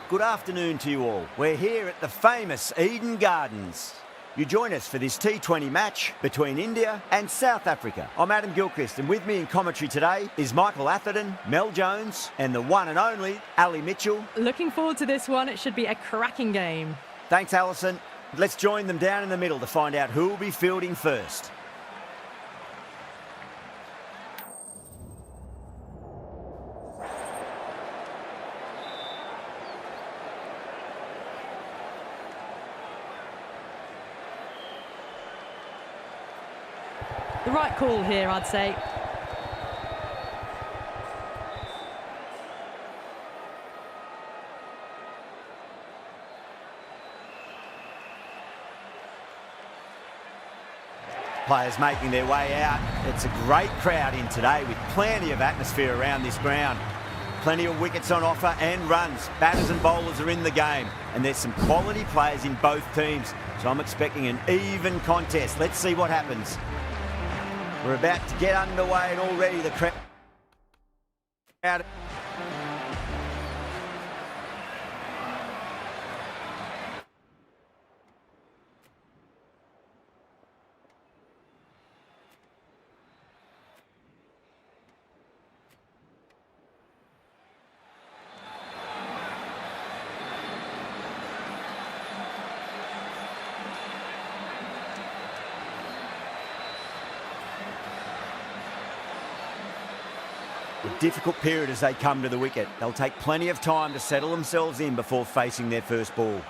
Good afternoon to you all. We're here at the famous Eden Gardens. You join us for this T20 match between India and South Africa. I'm Adam Gilchrist, and with me in commentary today is Michael Atherton, Mel Jones, and the one and only Ali Mitchell. Looking forward to this one. It should be a cracking game. Thanks, Alison. Let's join them down in the middle to find out who will be fielding first. The right call here, I'd say. Players making their way out. It's a great crowd in today with plenty of atmosphere around this ground. Plenty of wickets on offer and runs. Batters and bowlers are in the game, and there's some quality players in both teams. So I'm expecting an even contest. Let's see what happens. We're about to get underway, and already the crowd. A difficult period as they come to the wicket. They'll take plenty of time to settle themselves in before facing their first ball.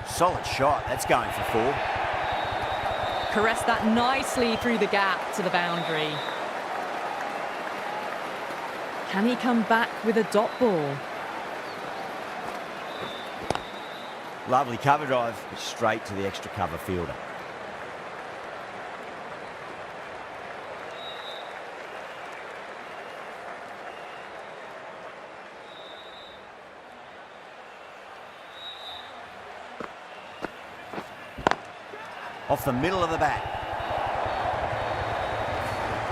Solid shot. That's going for 4. Caressed that nicely through the gap to the boundary. Can he come back with a dot ball? Lovely cover drive, straight to the extra cover fielder. Off the middle of the bat.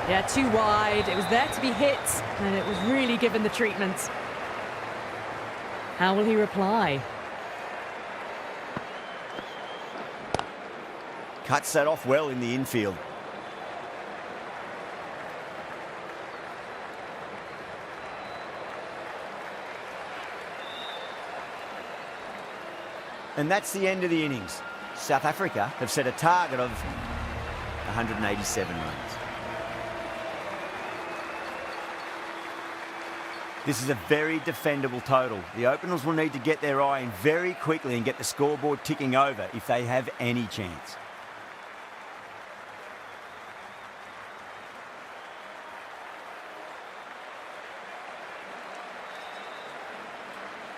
Yeah, too wide. It was there to be hit, and it was really given the treatment. How will he reply? Cuts that off well in the infield. And that's the end of the innings. South Africa have set a target of 187 runs. This is a very defendable total. The openers will need to get their eye in very quickly and get the scoreboard ticking over if they have any chance.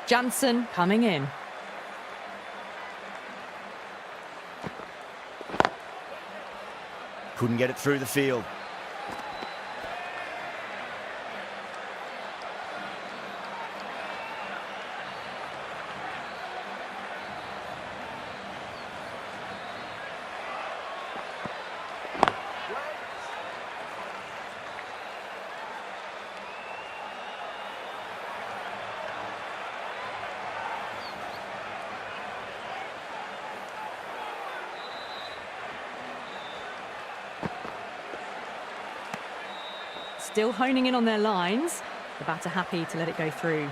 Jansen coming in. Couldn't get it through the field. Still honing in on their lines. The batter happy to let it go through.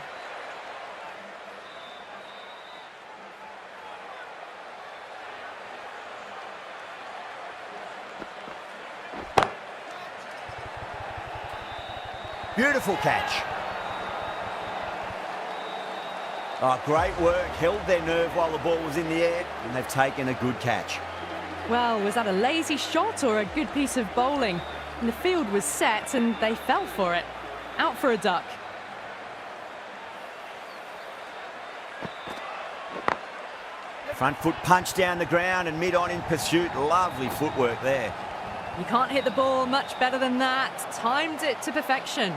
Beautiful catch. Oh, great work. Held their nerve while the ball was in the air, and they've taken a good catch. Well, was that a lazy shot or a good piece of bowling? And the field was set and they fell for it. Out for a duck. Front foot punch down the ground and mid-on in pursuit. Lovely footwork there. You can't hit the ball much better than that. Timed it to perfection.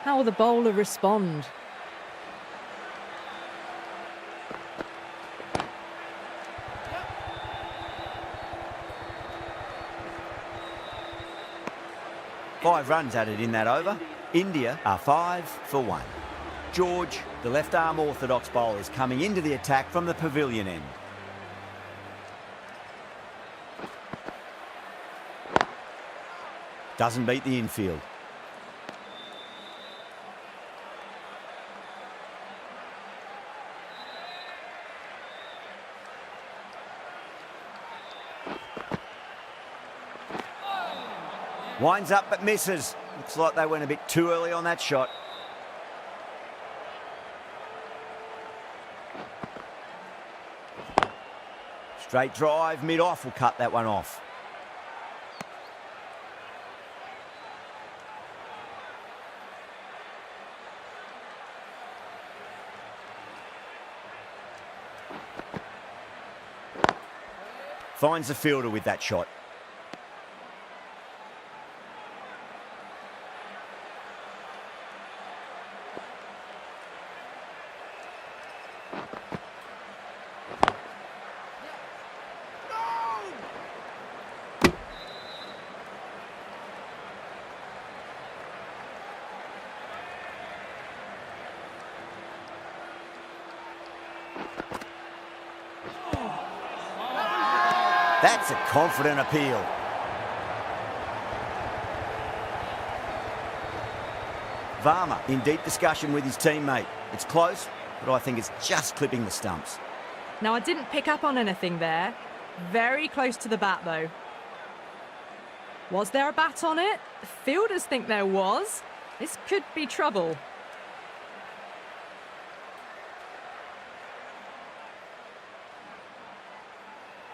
How will the bowler respond? Five runs added in that over. India are 5 for 1. George, the left-arm orthodox bowler, is coming into the attack from the pavilion end. Doesn't beat the infield. Winds up but misses. Looks like they went a bit too early on that shot. Straight drive, mid-off will cut that one off. Finds the fielder with that shot. That's a confident appeal. Varma in deep discussion with his teammate. It's close, but I think it's just clipping the stumps. Now, I didn't pick up on anything there. Very close to the bat, though. Was there a bat on it? The fielders think there was. This could be trouble.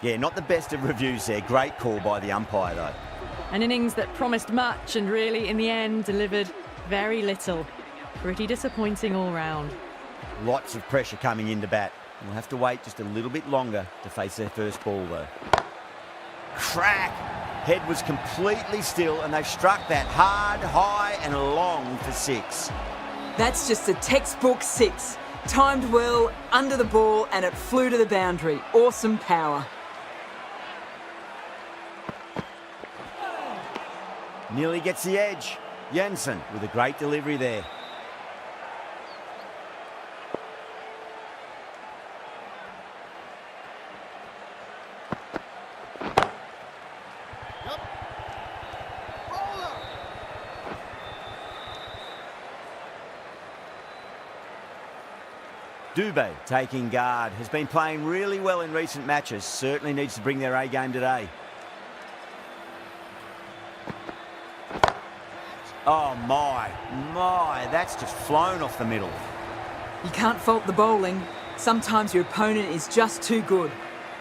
Yeah, not the best of reviews there. Great call by the umpire, though. An innings that promised much and really, in the end, delivered very little. Pretty disappointing all round. Lots of pressure coming into bat. We'll have to wait just a little bit longer to face their first ball, though. Crack! Head was completely still, and they've struck that hard, high and long for 6. That's just a textbook 6. Timed well, under the ball, and it flew to the boundary. Awesome power. Nearly gets the edge. Jensen with a great delivery there. Dubé taking guard, has been playing really well in recent matches. Certainly needs to bring their A game today. Oh my, that's just flown off the middle. You can't fault the bowling. Sometimes your opponent is just too good.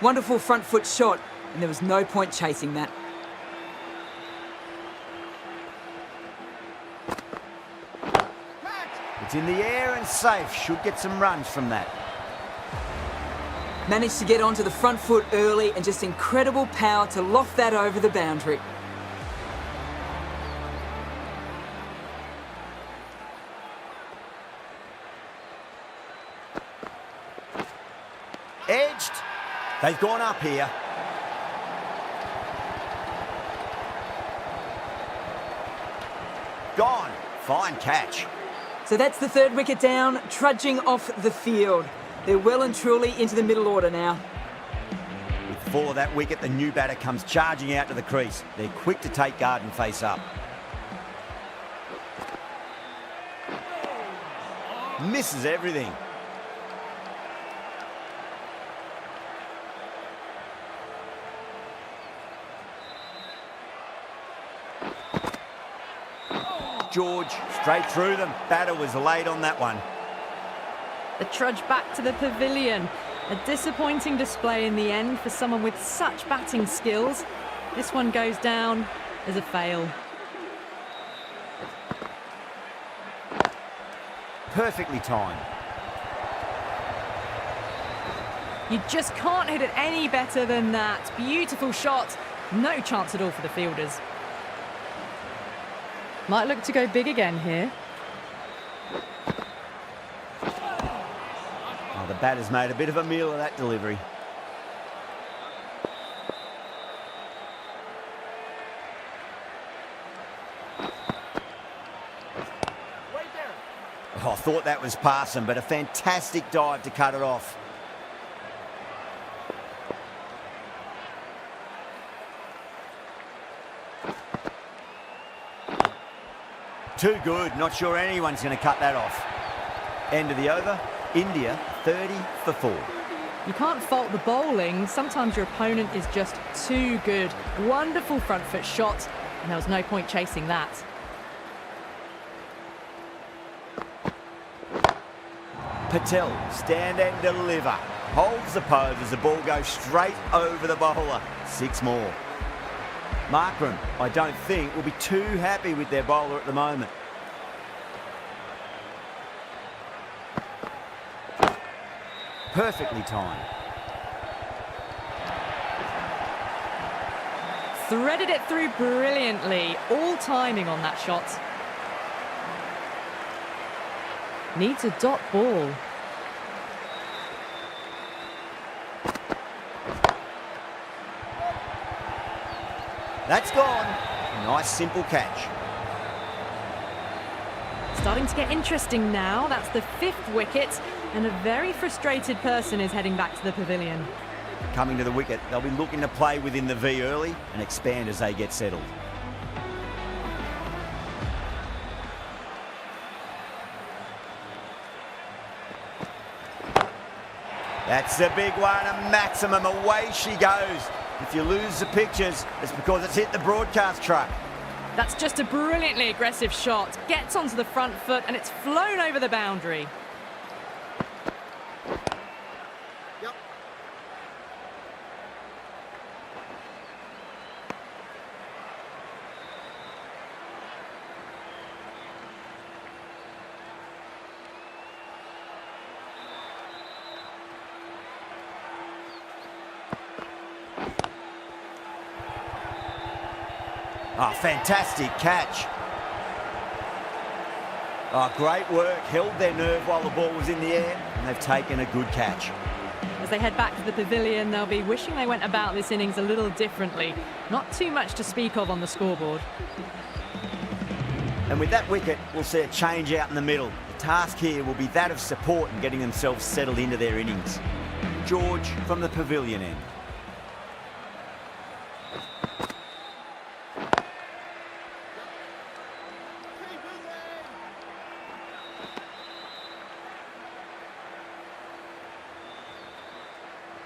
Wonderful front foot shot, and there was no point chasing that. It's in the air and safe. Should get some runs from that. Managed to get onto the front foot early and just incredible power to loft that over the boundary. Edged. They've gone up here. Gone. Fine catch. So that's the third wicket down, trudging off the field. They're well and truly into the middle order now. With 4 of that wicket, the new batter comes charging out to the crease. They're quick to take guard and face up. Misses everything. George, straight through them. Batter was late on that one. The trudge back to the pavilion. A disappointing display in the end for someone with such batting skills. This one goes down as a fail. Perfectly timed. You just can't hit it any better than that. Beautiful shot. No chance at all for the fielders. Might look to go big again here. Oh, the batter's made a bit of a meal of that delivery. Oh, I thought that was passing, but a fantastic dive to cut it off. Too good. Not sure anyone's going to cut that off. End of the over. India 30 for 4. You can't fault the bowling. Sometimes your opponent is just too good. Wonderful front foot shot, and there was no point chasing that. Patel, stand and deliver. Holds the pose as the ball goes straight over the bowler. 6 more. Markram, I don't think, will be too happy with their bowler at the moment. Perfectly timed. Threaded it through brilliantly. All timing on that shot. Needs a dot ball. That's gone. Nice simple catch. Starting to get interesting now. That's the 5th wicket, and a very frustrated person is heading back to the pavilion. Coming to the wicket, they'll be looking to play within the V early and expand as they get settled. That's a big one, a maximum. Away she goes. If you lose the pictures, it's because it's hit the broadcast truck. That's just a brilliantly aggressive shot. Gets onto the front foot and it's flown over the boundary. Yep. Oh, fantastic catch. Oh, great work. Held their nerve while the ball was in the air, and they've taken a good catch. As they head back to the pavilion, they'll be wishing they went about this innings a little differently. Not too much to speak of on the scoreboard. And with that wicket, we'll see a change out in the middle. The task here will be that of support and getting themselves settled into their innings. George from the pavilion end.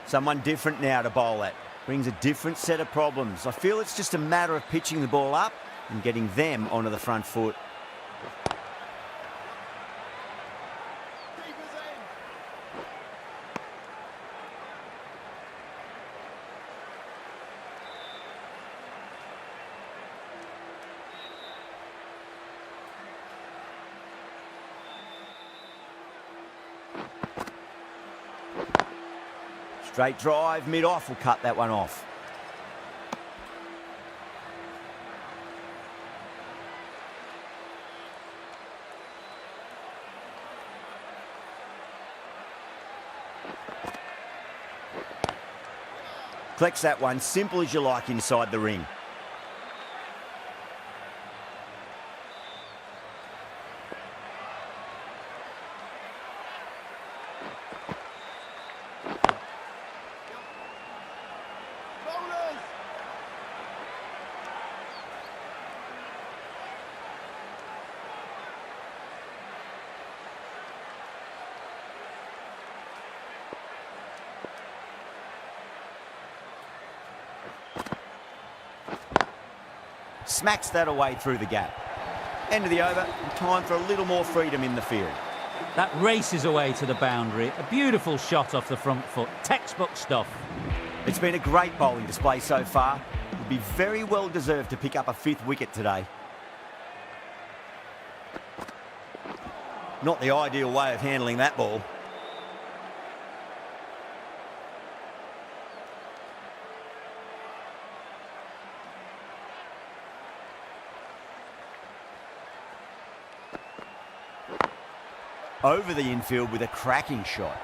Someone different now to bowl at. Brings a different set of problems. I feel it's just a matter of pitching the ball up and getting them onto the front foot. Straight drive, mid-off will cut that one off. Collects that one, simple as you like inside the ring. Smacks that away through the gap. End of the over, and time for a little more freedom in the field. That races away to the boundary. A beautiful shot off the front foot. Textbook stuff. It's been a great bowling display so far. Would be very well deserved to pick up a 5th wicket today. Not the ideal way of handling that ball. over the infield with a cracking shot.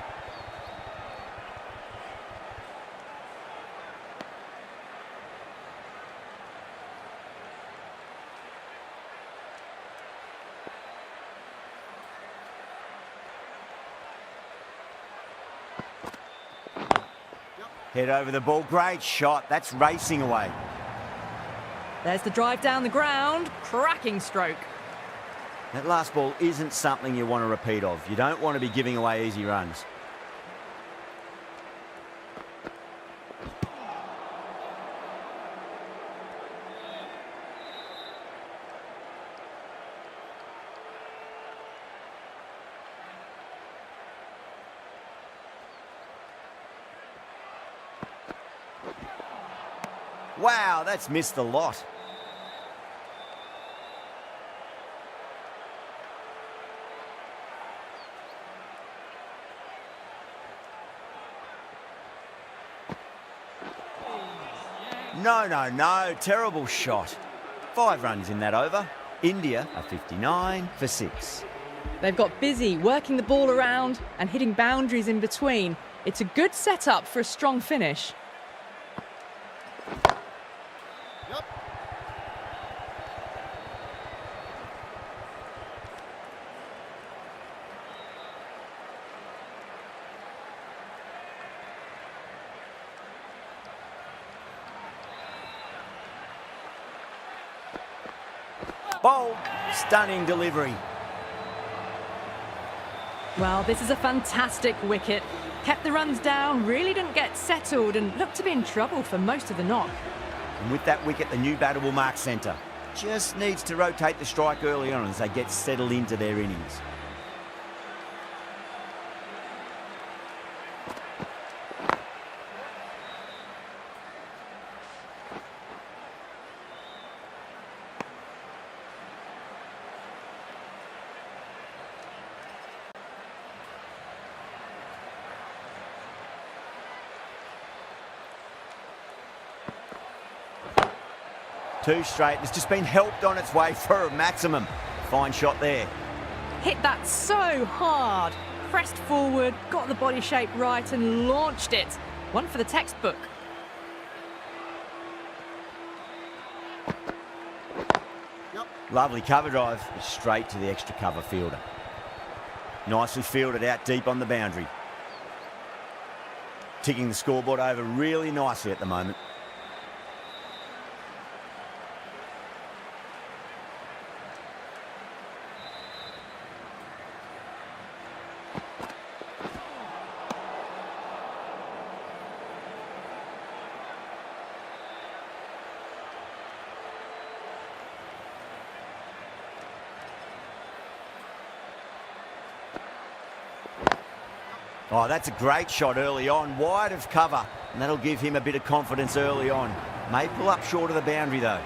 Head over the ball, great shot, that's racing away. There's the drive down the ground, cracking stroke. That last ball isn't something you want to repeat of. You don't want to be giving away easy runs. Wow, that's missed the lot. No, terrible shot. 5 runs in that over. India are 59 for 6. They've got busy working the ball around and hitting boundaries in between. It's a good setup for a strong finish. Yep. Bold, stunning delivery. Well, this is a fantastic wicket. Kept the runs down, really didn't get settled and looked to be in trouble for most of the knock. And with that wicket, the new batter will mark centre. Just needs to rotate the strike early on as they get settled into their innings. Two straight. It's just been helped on its way for a maximum. Fine shot there. Hit that so hard. Pressed forward, got the body shape right and launched it. One for the textbook. Yep. Lovely cover drive, straight to the extra cover fielder. Nicely fielded out deep on the boundary. Ticking the scoreboard over really nicely at the moment. Oh, that's a great shot early on, wide of cover, and that'll give him a bit of confidence early on. May pull up short of the boundary though.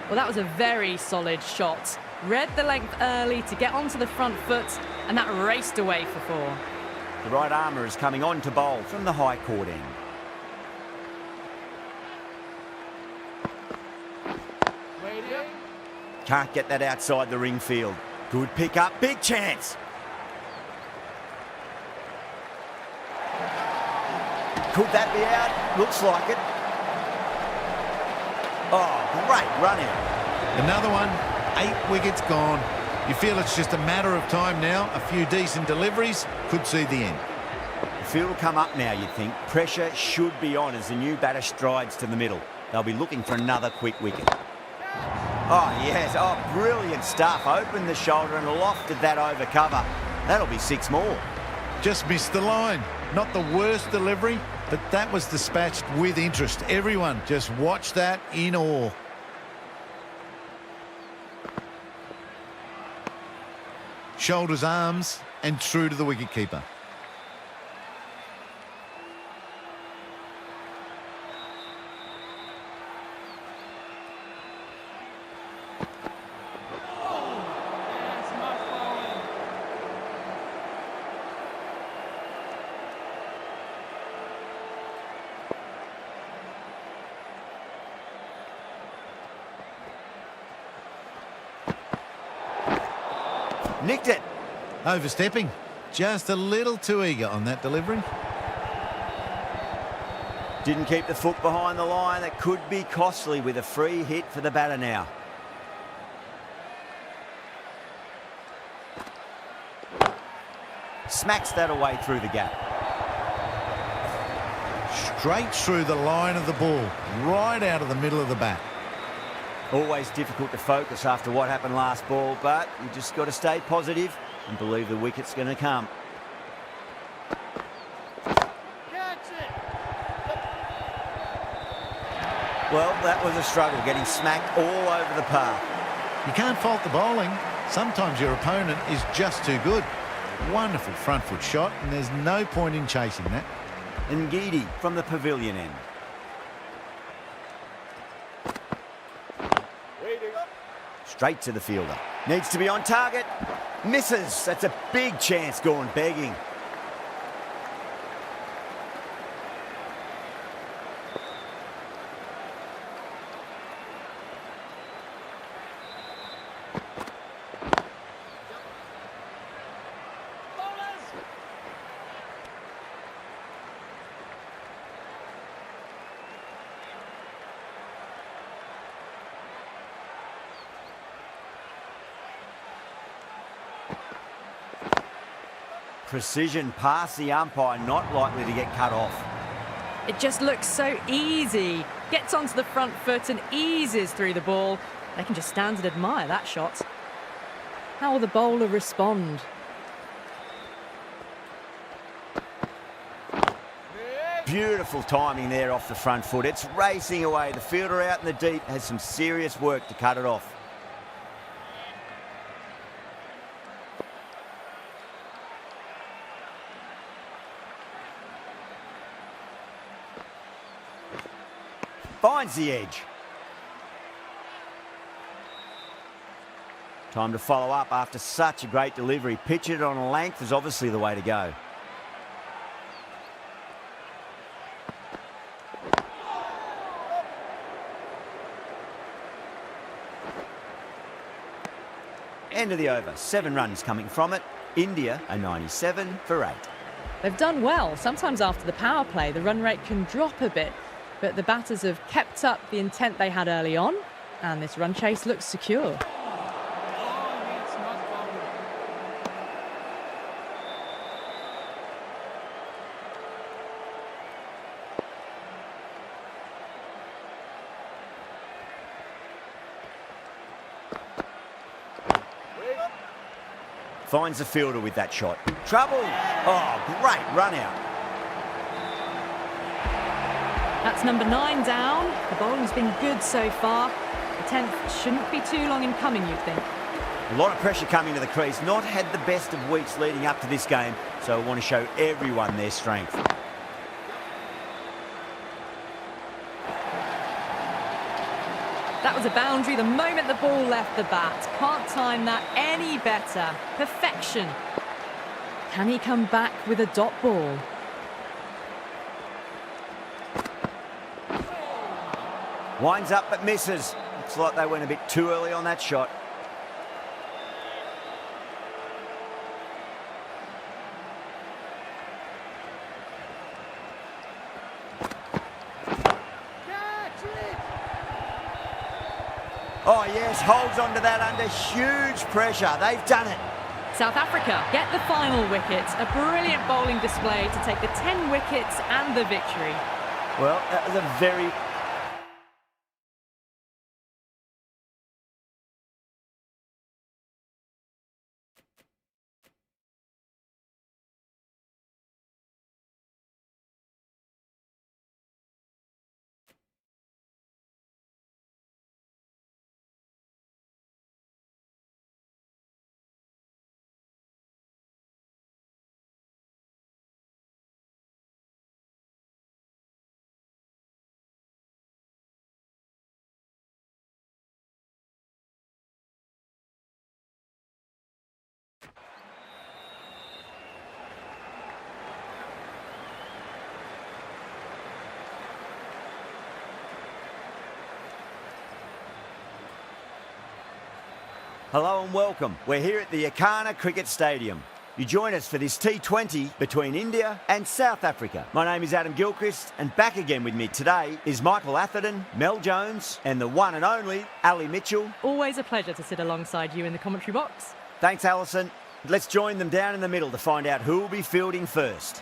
Well, that was a very solid shot. Read the length early to get onto the front foot, and that raced away for 4. The right armour is coming on to bowl from the high court end. Can't get that outside the ring field. Good pick up, big chance. Could that be out? Looks like it. Oh, great run out. Another one, 8 wickets gone. You feel it's just a matter of time now. A few decent deliveries could see the end. The field will come up now, you'd think. Pressure should be on as the new batter strides to the middle. They'll be looking for another quick wicket. Oh, yes. Oh, brilliant stuff. Opened the shoulder and lofted that over cover. That'll be 6 more. Just missed the line. Not the worst delivery, but that was dispatched with interest. Everyone just watched that in awe. Shoulders, arms, and true to the wicketkeeper. Nicked it. Overstepping. Just a little too eager on that delivery. Didn't keep the foot behind the line. That could be costly with a free hit for the batter now. Smacks that away through the gap. Straight through the line of the ball, right out of the middle of the bat. Always difficult to focus after what happened last ball, but you just got to stay positive and believe the wicket's going to come. Catch it. Well, that was a struggle, getting smacked all over the park. You can't fault the bowling. Sometimes your opponent is just too good. Wonderful front foot shot, and there's no point in chasing that. And Geedy from the pavilion end. Straight to the fielder. Needs to be on target. Misses. That's a big chance gone begging. Precision past the umpire, not likely to get cut off. It just looks so easy. Gets onto the front foot and eases through the ball. They can just stand and admire that shot. How will the bowler respond? Beautiful timing there off the front foot. It's racing away. The fielder out in the deep has some serious work to cut it off. Finds the edge. Time to follow up after such a great delivery. Pitch it on a length is obviously the way to go. End of the over. 7 runs coming from it. India are 97 for 8. They've done well. Sometimes after the power play, the run rate can drop a bit. But the batters have kept up the intent they had early on, and this run chase looks secure. Finds the fielder with that shot. Trouble! Oh, great run out. That's number 9 down. The bowling's been good so far. The 10th shouldn't be too long in coming, you'd think. A lot of pressure coming to the crease. Not had the best of weeks leading up to this game, so I want to show everyone their strength. That was a boundary the moment the ball left the bat. Can't time that any better. Perfection. Can he come back with a dot ball? Winds up but misses. Looks like they went a bit too early on that shot. Oh yes, holds on to that under huge pressure. They've done it. South Africa get the final wicket. A brilliant bowling display to take the 10 wickets and the victory. Well, that was a very... Hello and welcome. We're here at the Akana Cricket Stadium. You join us for this T20 between India and South Africa. My name is Adam Gilchrist, and back again with me today is Michael Atherton, Mel Jones, and the one and only Ali Mitchell. Always a pleasure to sit alongside you in the commentary box. Thanks, Alison. Let's join them down in the middle to find out who will be fielding first.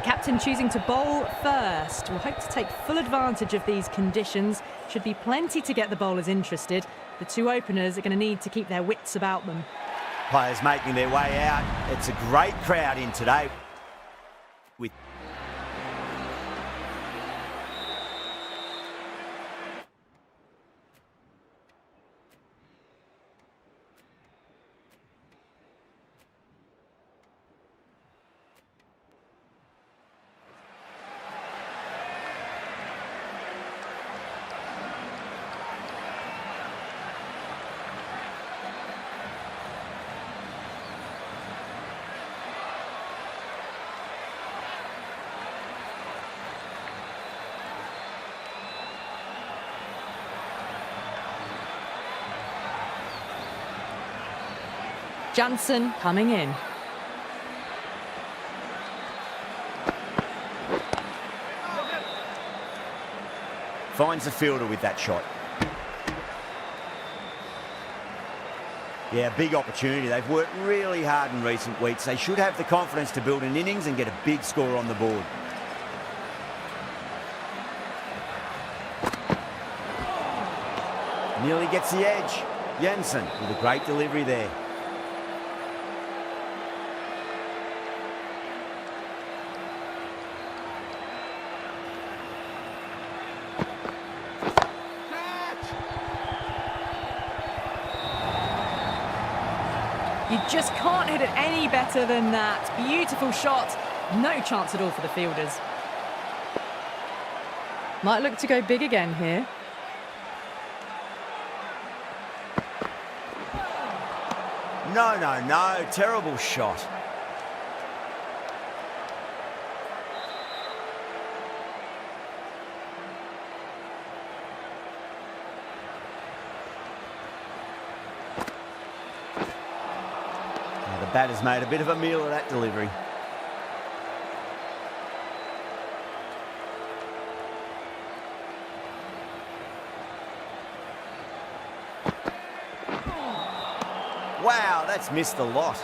Captain choosing to bowl first. We'll hope to take full advantage of these conditions. Should be plenty to get the bowlers interested. The two openers are going to need to keep their wits about them. Players making their way out. It's a great crowd in today. With Johnson coming in. finds the fielder with that shot. Yeah, big opportunity. They've worked really hard in recent weeks. They should have the confidence to build an innings and get a big score on the board. Nearly gets the edge. Jensen with a great delivery there. You just can't hit it any better than that. Beautiful shot. No chance at all for the fielders. Might look to go big again here. No. Terrible shot. Now the batter's made a bit of a meal of that delivery. Wow, that's missed a lot.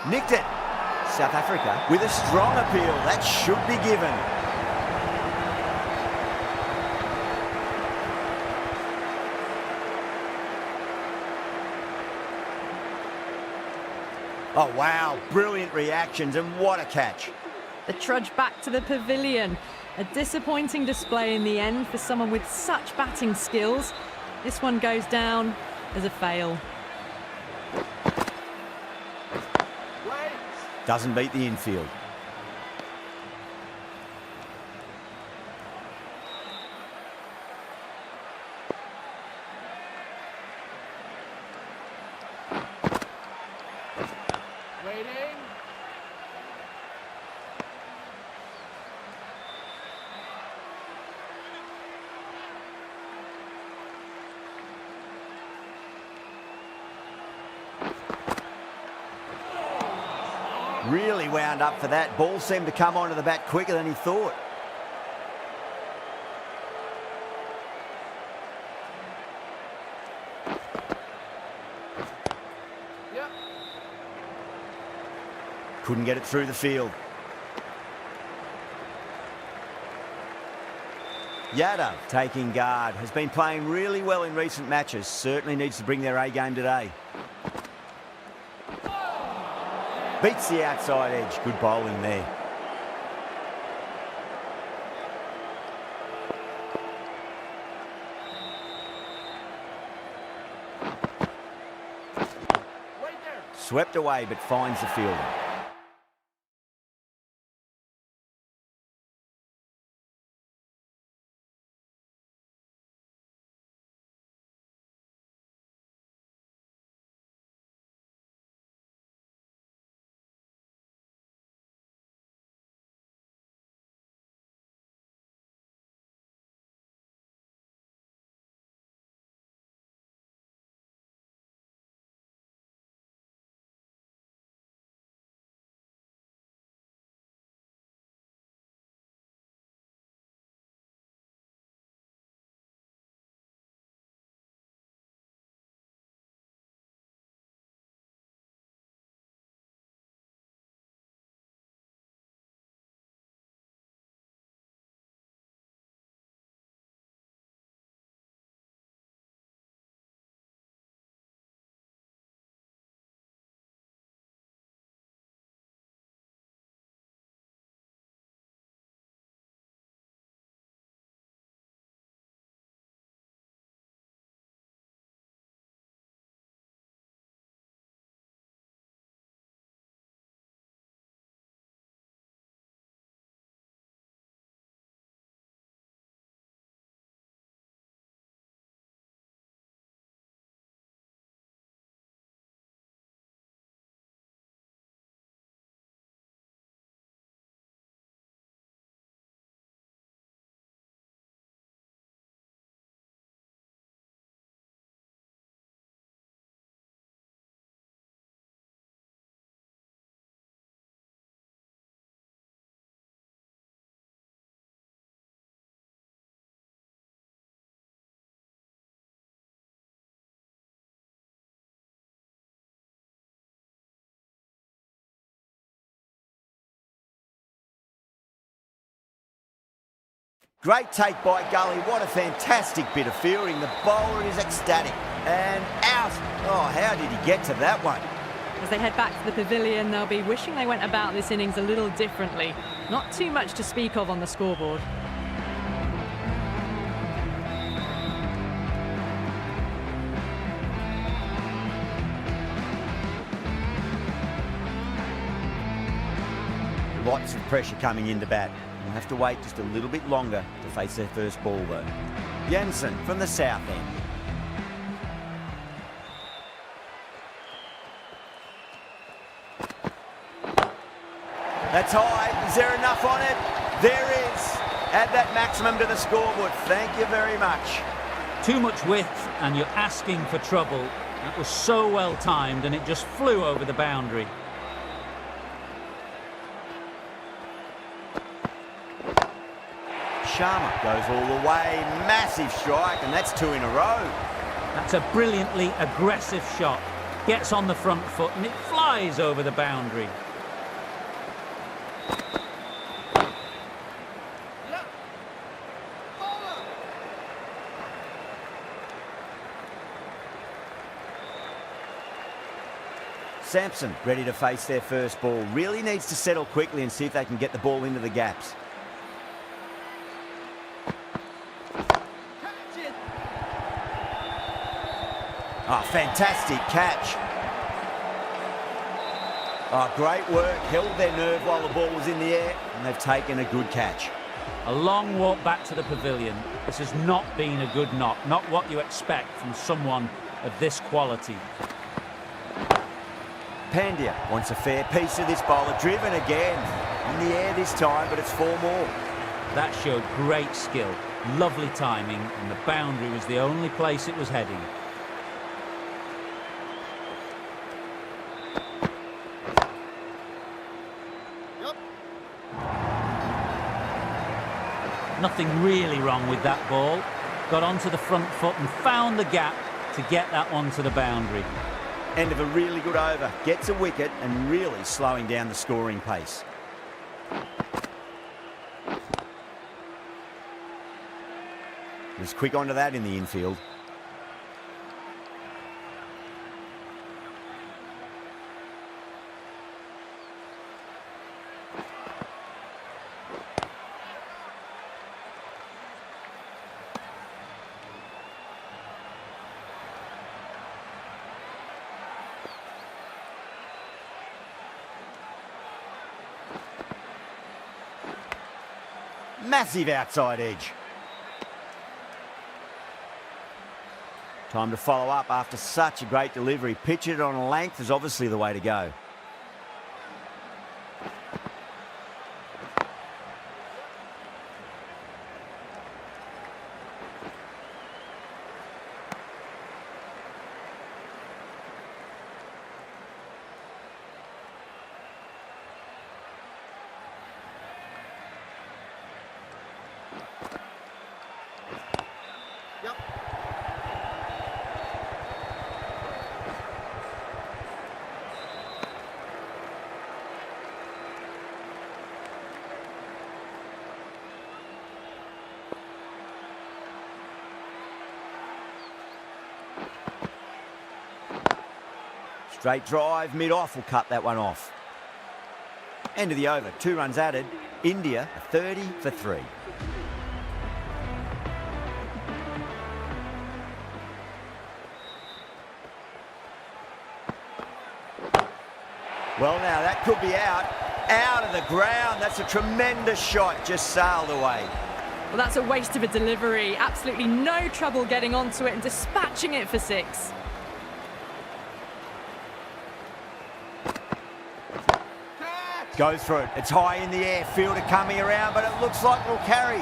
Nicked it. South Africa with a strong appeal. That should be given. Oh, wow. Brilliant reactions, and what a catch. The trudge back to the pavilion. A disappointing display in the end for someone with such batting skills. This one goes down as a fail. Doesn't beat the infield. Waiting. Really wound up for that. Ball seemed to come onto the bat quicker than he thought. Yep. Couldn't get it through the field. Yadav taking guard. Has been playing really well in recent matches. Certainly needs to bring their A game today. Beats the outside edge. Good bowling there. Swept away, but finds the fielder. Great take by Gully. What a fantastic bit of fielding. The bowler is ecstatic. And out. Oh, how did he get to that one? As they head back to the pavilion, they'll be wishing they went about this innings a little differently. Not too much to speak of on the scoreboard. Lots of pressure coming into bat. We'll have to wait just a little bit longer to face their first ball though. Jensen from the south end. That's high. Is there enough on it? There is. Add that maximum to the scoreboard. Thank you very much. Too much width and you're asking for trouble. That was so well timed and it just flew over the boundary. Sharma goes all the way. Massive strike, and that's 2 in a row. That's a brilliantly aggressive shot. Gets on the front foot and it flies over the boundary. Sampson ready to face their first ball. Really needs to settle quickly and see if they can get the ball into the gaps. Oh, fantastic catch. Oh, great work. Held their nerve while the ball was in the air, and they've taken a good catch. A long walk back to the pavilion. This has not been a good knock. Not what you expect from someone of this quality. Pandya wants a fair piece of this bowler. Driven again. In the air this time, but it's 4 more. That showed great skill. Lovely timing, and the boundary was the only place it was heading. Nothing really wrong with that ball. Got onto the front foot and found the gap to get that one to the boundary. End of a really good over. Gets a wicket and really slowing down the scoring pace. Was quick onto that in the infield. Massive outside edge. Time to follow up after such a great delivery. Pitch it on a length is obviously the way to go. Straight drive, mid-off will cut that one off. End of the over, 2 runs added. India, 30 for 3. Well, now that could be out. Out of the ground. That's a tremendous shot. Just sailed away. Well, that's a waste of a delivery. Absolutely no trouble getting onto it and dispatching it for 6. Goes for it. It's high in the air. Fielder coming around, but it looks like it'll carry.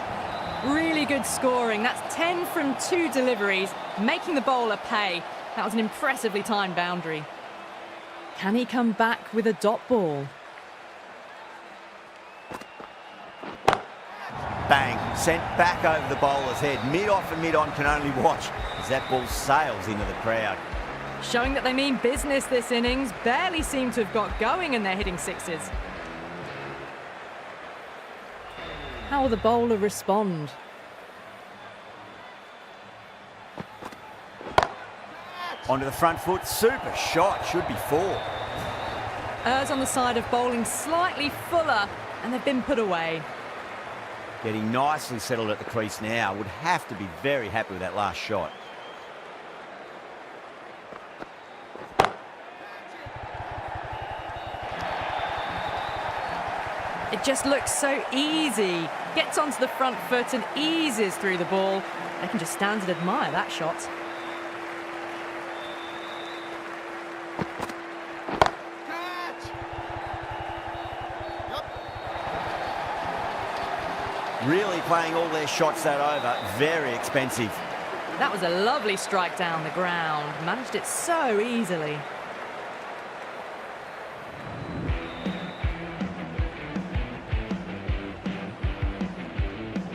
Really good scoring. That's 10 from 2 deliveries, making the bowler pay. That was an impressively timed boundary. Can he come back with a dot ball? Bang. Sent back over the bowler's head. Mid-off and mid-on can only watch as that ball sails into the crowd. Showing that they mean business this innings. Barely seem to have got going and they're hitting 6s. How will the bowler respond? Onto the front foot, super shot, should be 4. Errs on the side of bowling slightly fuller, and they've been put away. Getting nicely settled at the crease now. Would have to be very happy with that last shot. It just looks so easy. Gets onto the front foot and eases through the ball. They can just stand and admire that shot. Really playing all their shots that over. Very expensive. That was a lovely strike down the ground. Managed it so easily.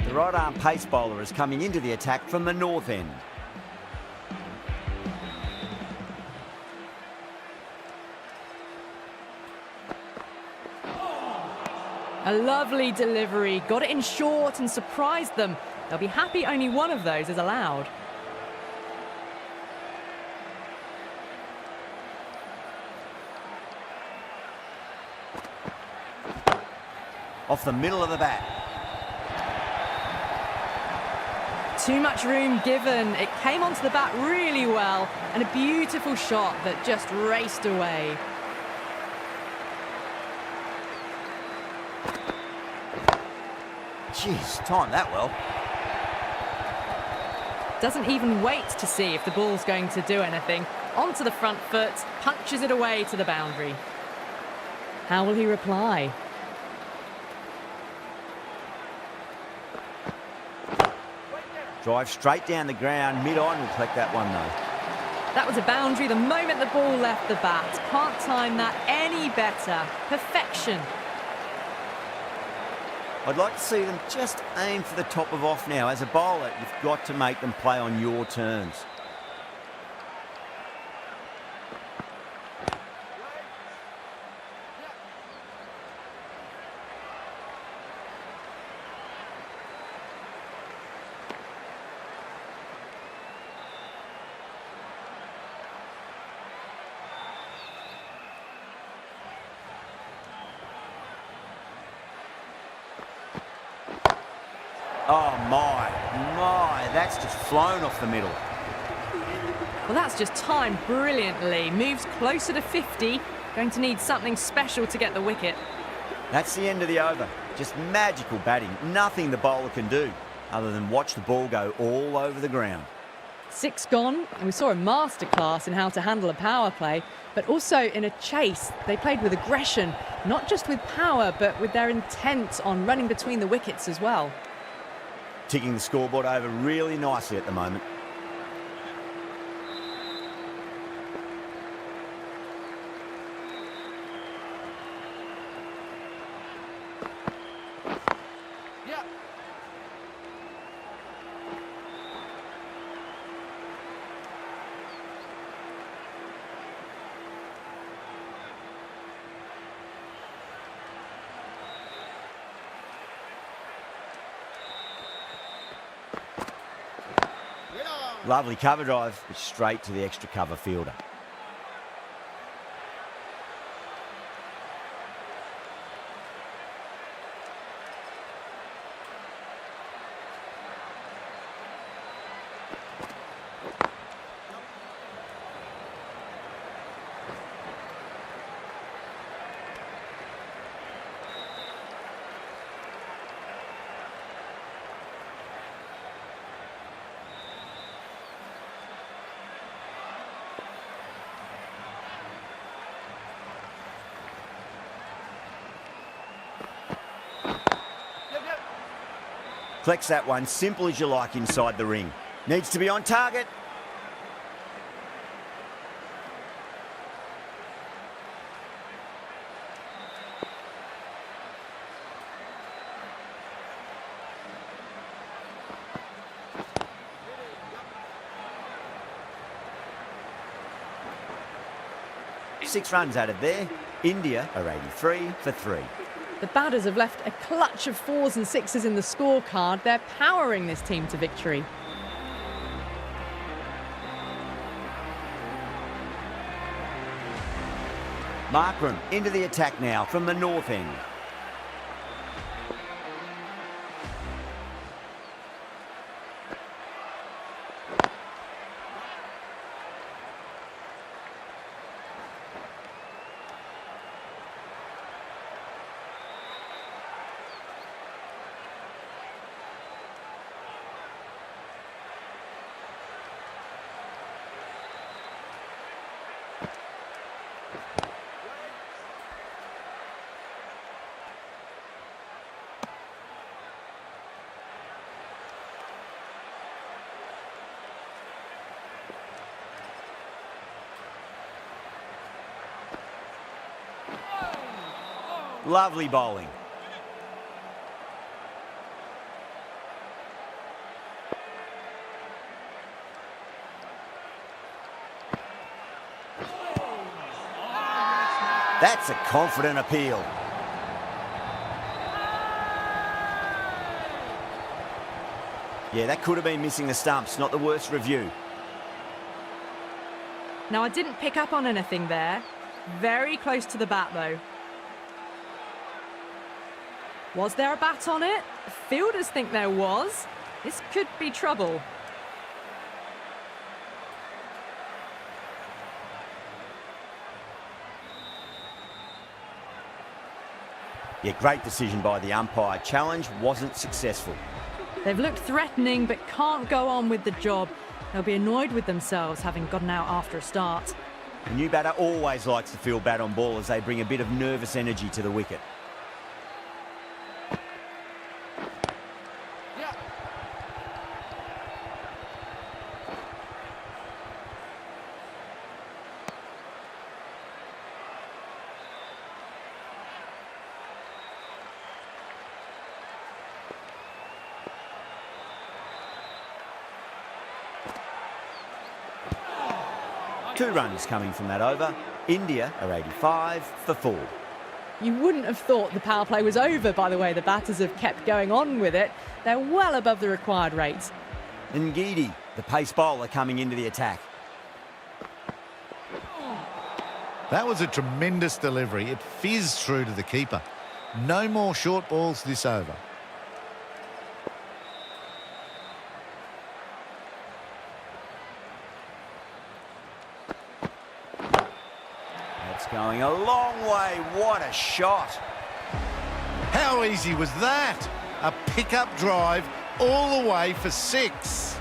The right-arm pace bowler is coming into the attack from the north end. A lovely delivery. Got it in short and surprised them. They'll be happy only one of those is allowed. Off the middle of the bat. Too much room given. It came onto the bat really well, and a beautiful shot that just raced away. Jeez, timed that well. Doesn't even wait to see if the ball's going to do anything. Onto the front foot, punches it away to the boundary. How will he reply? Drive straight down the ground. Mid-on will collect that one though. That was a boundary the moment the ball left the bat. Can't time that any better. Perfection. I'd like to see them just aim for the top of off now. As a bowler, you've got to make them play on your terms. Oh my, that's just flown off the middle. Well, that's just timed brilliantly. Moves closer to 50. Going to need something special to get the wicket. That's the end of the over. Just magical batting. Nothing the bowler can do other than watch the ball go all over the ground. 6 gone, and we saw a masterclass in how to handle a power play, but also in a chase. They played with aggression, not just with power, but with their intent on running between the wickets as well. Ticking the scoreboard over really nicely at the moment. Yeah. Lovely cover drive, but straight to the extra cover fielder. Flex that one, simple as you like inside the ring. Needs to be on target. Six runs out of there. India are 83 for 3. The batters have left a clutch of 4s and 6s in the scorecard. They're powering this team to victory. Markram into the attack now from the north end. Lovely bowling. That's a confident appeal. Yeah, that could have been missing the stumps, not the worst review. Now, I didn't pick up on anything there. Very close to the bat, though. Was there a bat on it? Fielders think there was. This could be trouble. Yeah, great decision by the umpire. Challenge wasn't successful. They've looked threatening but can't go on with the job. They'll be annoyed with themselves having gotten out after a start. The new batter always likes to feel bat on ball as they bring a bit of nervous energy to the wicket. Yeah. Two runs coming from that over. India are 85 for 4. You wouldn't have thought the power play was over by the way the batters have kept going on with it. They're well above the required rate. And Ngidi, the pace bowler, coming into the attack. That was a tremendous delivery. It fizzed through to the keeper. No more short balls this over. That's going a long way. What a shot. How easy was that? A pickup drive all the way for 6.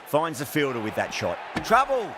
Finds the fielder with that shot. Trouble.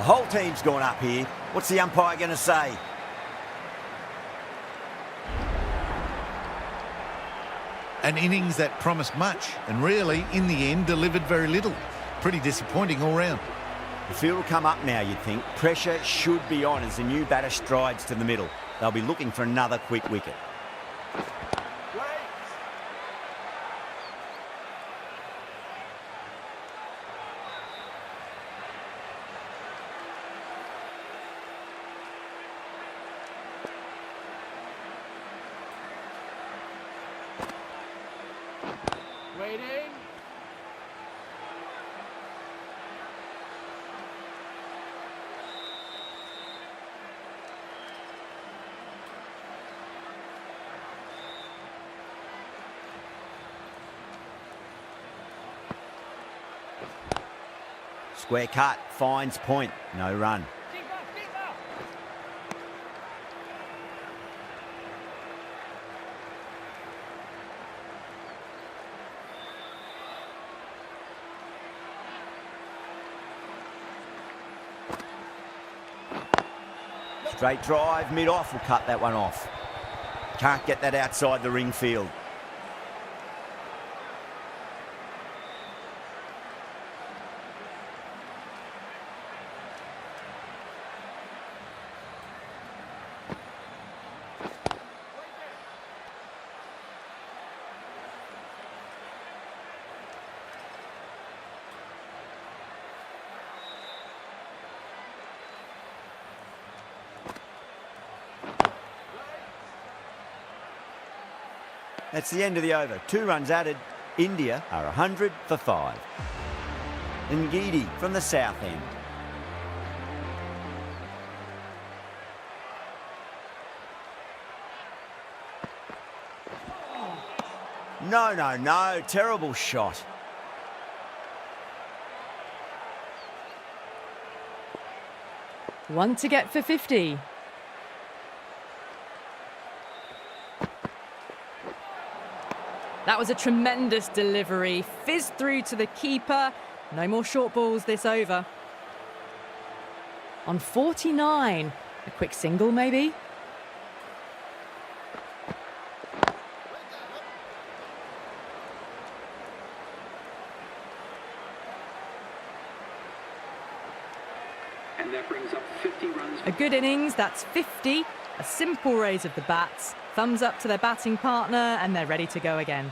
The whole team's gone up here. What's the umpire going to say? An innings that promised much and really, in the end, delivered very little. Pretty disappointing all round. The field will come up now, you'd think. Pressure should be on as the new batter strides to the middle. They'll be looking for another quick wicket. Waiting. Square cut, finds point, no run. Straight drive, mid-off will cut that one off. Can't get that outside the ring field. That's the end of the over. 2 runs added. India are 100 for 5. Ngidi from the south end. No. Terrible shot. One to get for 50. That was a tremendous delivery. Fizzed through to the keeper. No more short balls this over. On 49. A quick single, maybe? And that brings up 50 runs. A good innings, that's 50. A simple raise of the bats. Thumbs up to their batting partner, and they're ready to go again.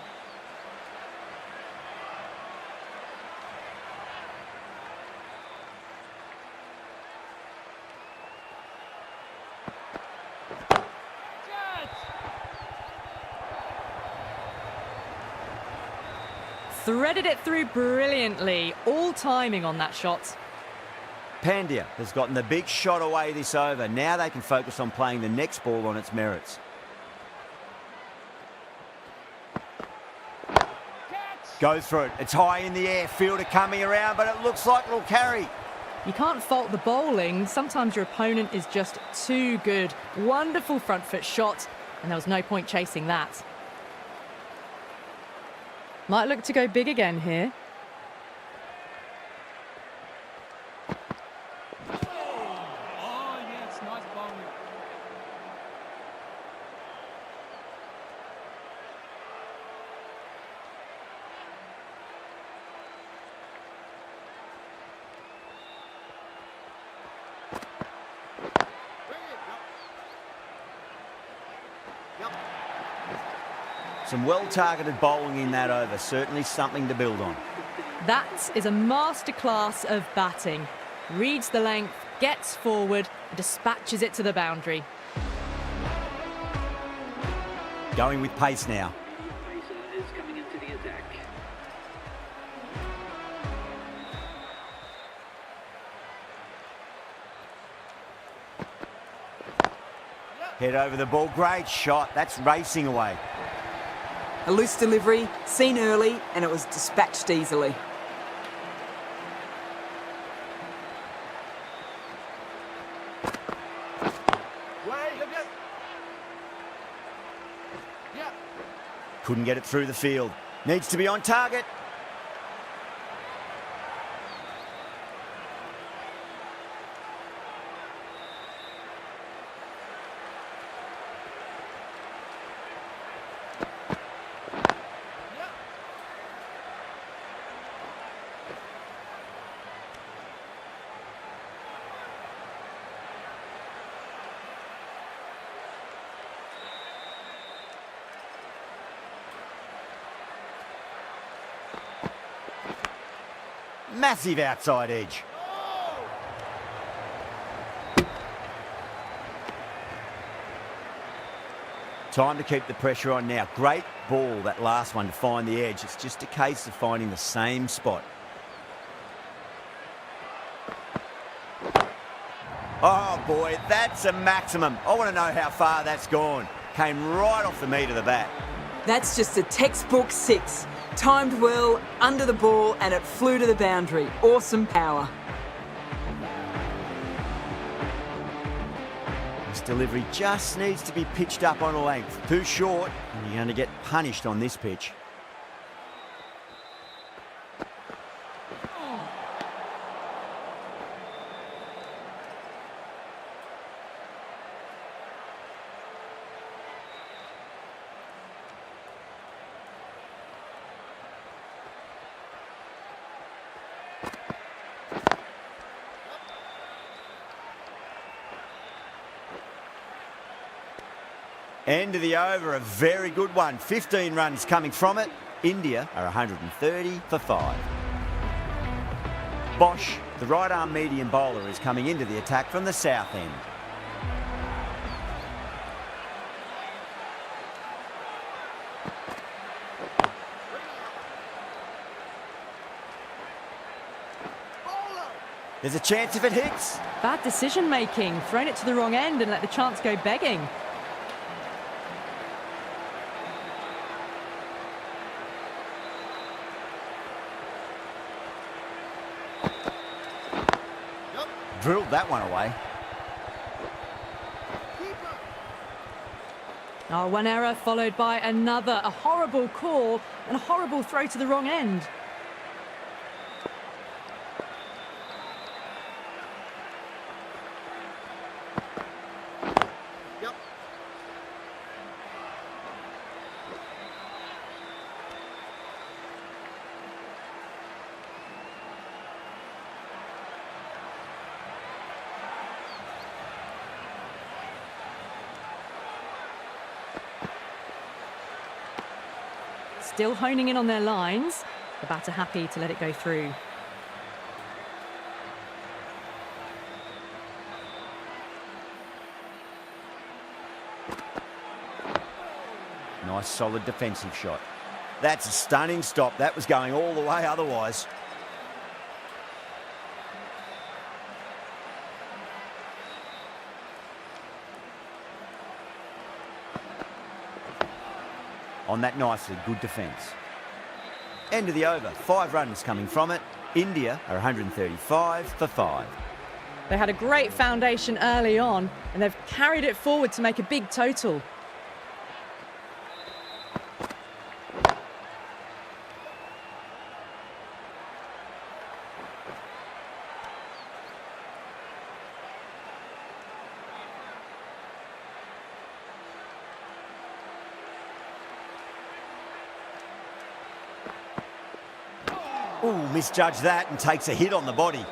Threaded it through brilliantly. All timing on that shot. Pandya has gotten the big shot away this over. Now they can focus on playing the next ball on its merits. Go through it. It's high in the air. Fielder coming around, but it looks like it'll carry. You can't fault the bowling. Sometimes your opponent is just too good. Wonderful front foot shot, and there was no point chasing that. Might look to go big again here. Oh, yes, nice bowling. Some well-targeted bowling in that over. Certainly something to build on. That is a masterclass of batting. Reads the length, gets forward, and dispatches it to the boundary. Going with pace now. Pacer is coming into the attack. Head over the ball. Great shot. That's racing away. A loose delivery, seen early, and it was dispatched easily. Couldn't get it through the field. Needs to be on target. Massive outside edge. Time to keep the pressure on now. Great ball, that last one, to find the edge. It's just a case of finding the same spot. Oh boy, that's a maximum. I want to know how far that's gone. Came right off the meat of the bat. That's just a textbook 6. Timed well, under the ball, and it flew to the boundary. Awesome power. This delivery just needs to be pitched up on a length. Too short, and you're going to get punished on this pitch. End of the over, a very good one. 15 runs coming from it. India are 130 for 5. Bosch, the right-arm medium bowler, is coming into the attack from the south end. There's a chance if it hits. Bad decision making, thrown it to the wrong end and let the chance go begging. Drilled that one away. Oh, one error followed by another. A horrible call and a horrible throw to the wrong end. Still honing in on their lines. The batter happy to let it go through. Nice solid defensive shot. That's a stunning stop. That was going all the way otherwise. On that nicely, good defence. End of the over, 5 runs coming from it. India are 135 for 5. They had a great foundation early on and they've carried it forward to make a big total. Ooh, misjudged that and takes a hit on the body.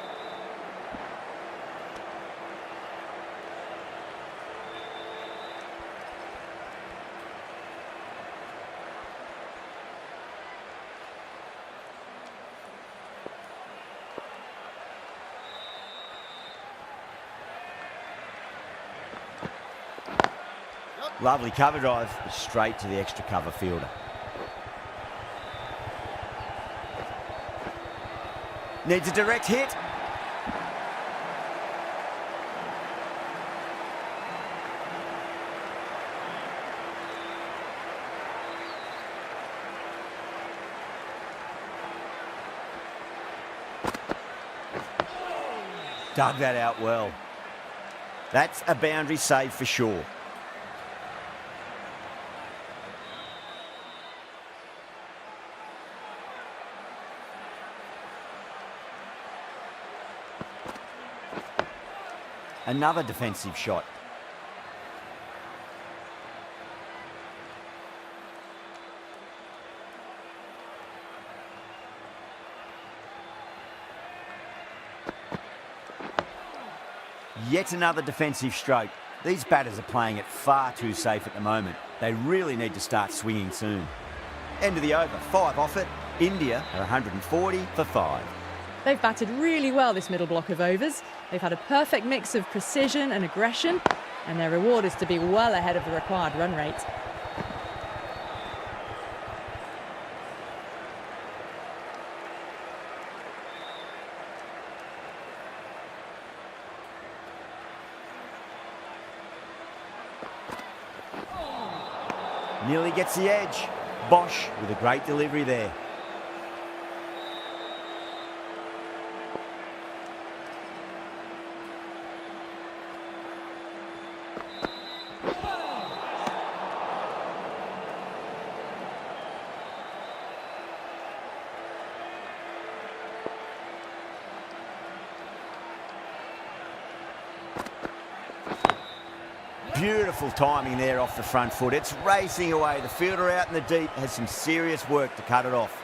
Lovely cover drive, straight to the extra cover fielder. Needs a direct hit. Dug that out well. That's a boundary save for sure. Another defensive shot. Yet another defensive stroke. These batters are playing it far too safe at the moment. They really need to start swinging soon. End of the over, 5 off it. India are 140 for 5. They've batted really well this middle block of overs. They've had a perfect mix of precision and aggression, and their reward is to be well ahead of the required run rate. Nearly gets the edge. Bosch with a great delivery there. Beautiful timing there off the front foot. It's racing away. The fielder out in the deep has some serious work to cut it off.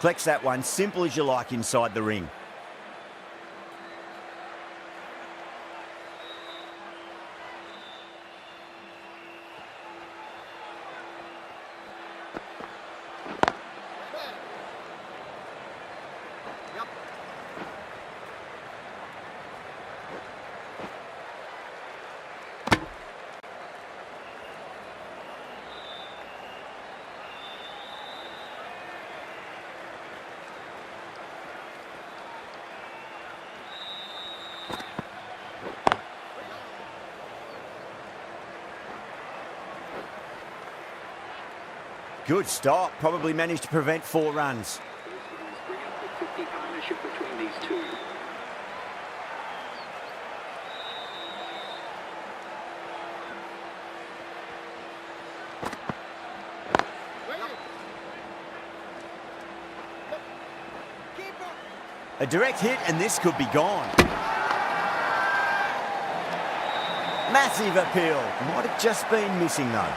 Collects that one, simple as you like inside the ring. Good stop. Probably managed to prevent 4 runs. Bring up the 50 partnership between these two. A direct hit and this could be gone. Massive appeal. Might have just been missing though.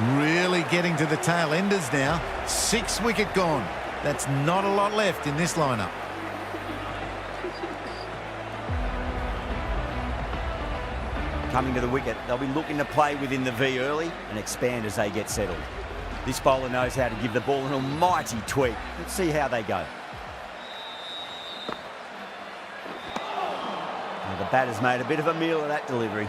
Really getting to the tail enders now. 6 wicket gone. That's not a lot left in this lineup. Coming to the wicket, they'll be looking to play within the V early and expand as they get settled. This bowler knows how to give the ball an almighty tweak. Let's see how they go. Well, the batter's made a bit of a meal of that delivery.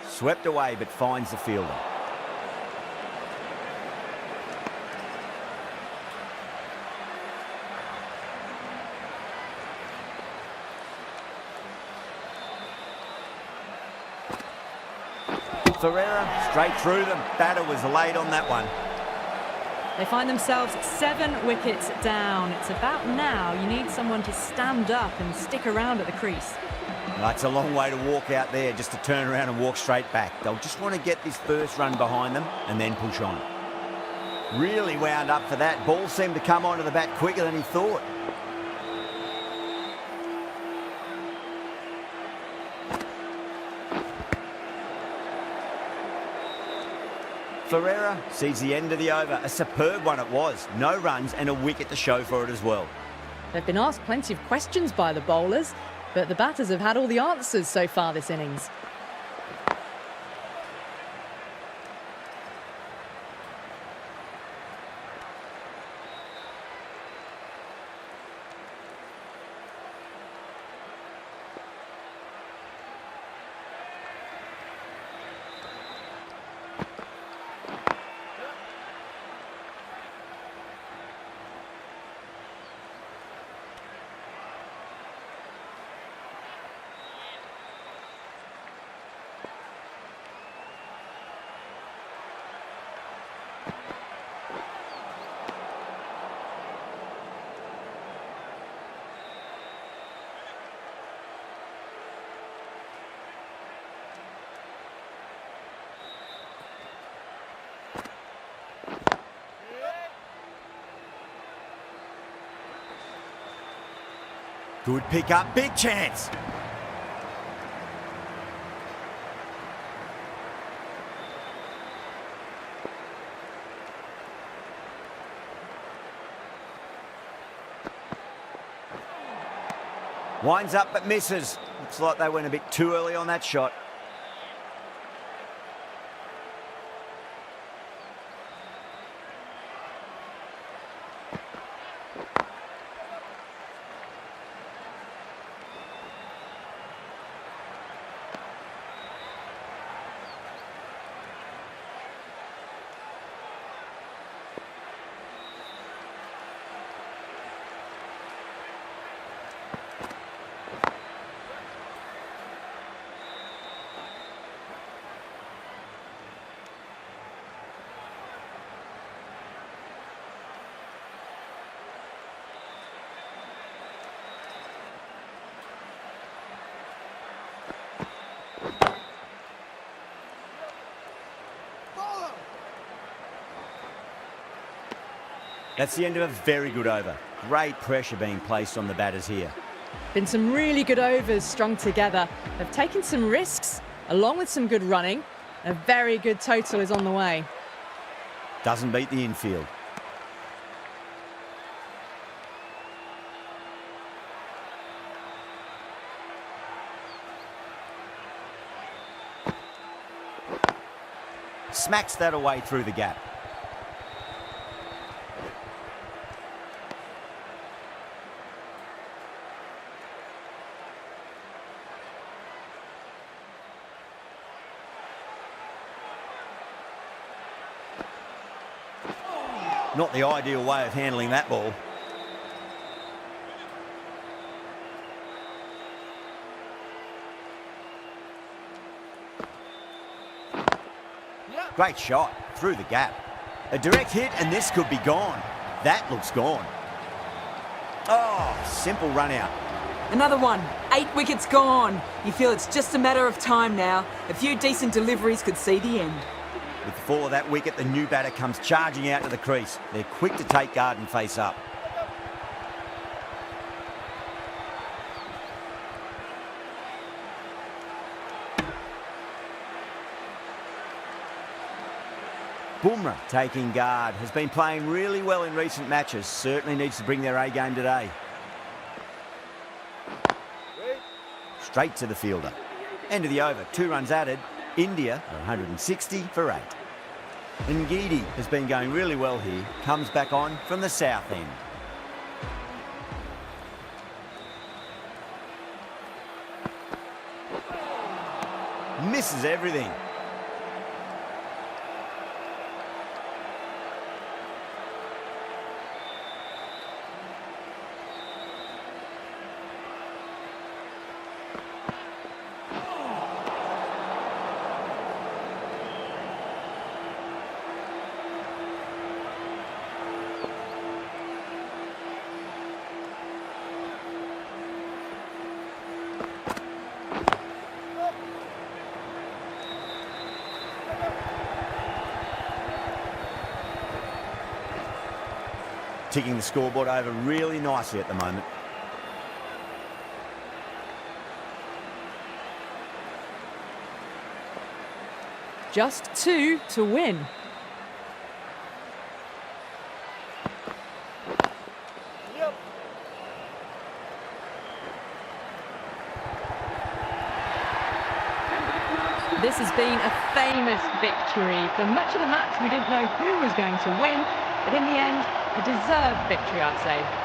Swept away, but finds the fielder. Ferreira straight through them. Batter was late on that one. They find themselves 7 wickets down. It's about now you need someone to stand up and stick around at the crease. That's a long way to walk out there just to turn around and walk straight back. They'll just want to get this first run behind them and then push on. Really wound up for that. Ball seemed to come onto the bat quicker than he thought. Ferreira sees the end of the over. A superb one it was. No runs and a wicket to show for it as well. They've been asked plenty of questions by the bowlers, but the batters have had all the answers so far this innings. Good pick up, big chance. Winds up but misses. Looks like they went a bit too early on that shot. That's the end of a very good over. Great pressure being placed on the batters here. Been some really good overs strung together. They've taken some risks, along with some good running. A very good total is on the way. Doesn't beat the infield. Smacks that away through the gap. Not the ideal way of handling that ball. Great shot through the gap. A direct hit and this could be gone. That looks gone. Oh, simple run out. Another one. 8 wickets gone. You feel it's just a matter of time now. A few decent deliveries could see the end. With the fall of that wicket, the new batter comes charging out to the crease. They're quick to take guard and face up. Bumrah taking guard. Has been playing really well in recent matches. Certainly needs to bring their A game today. Straight to the fielder. End of the over. 2 runs added. India are 160 for 8. Ngidi has been going really well here. Comes back on from the south end. Misses everything. Ticking the scoreboard over really nicely at the moment. Just 2 to win. This has been a famous victory. For much of the match, we didn't know who was going to win, but in the end, a deserved victory, I'd say.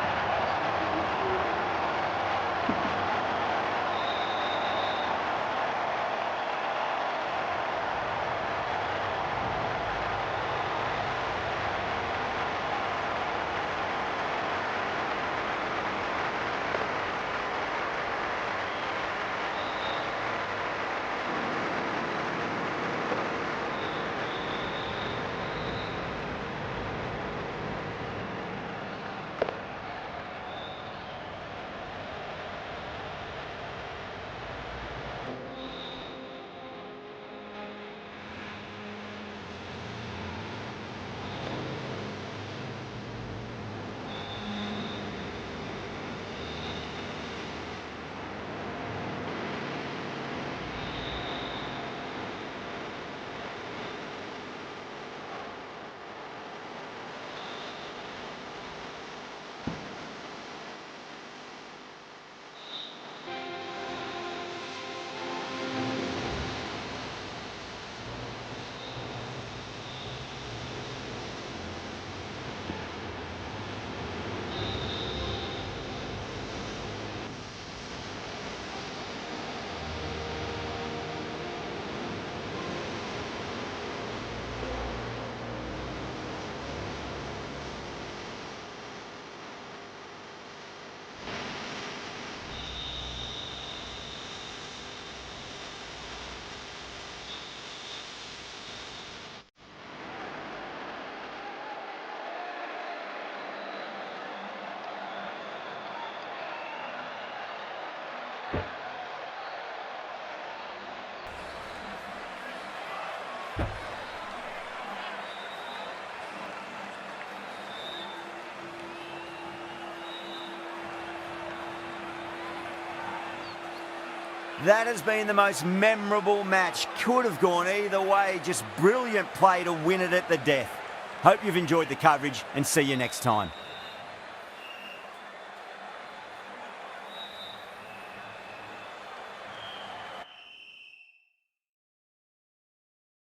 That has been the most memorable match. Could have gone either way. Just brilliant play to win it at the death. Hope you've enjoyed the coverage and see you next time.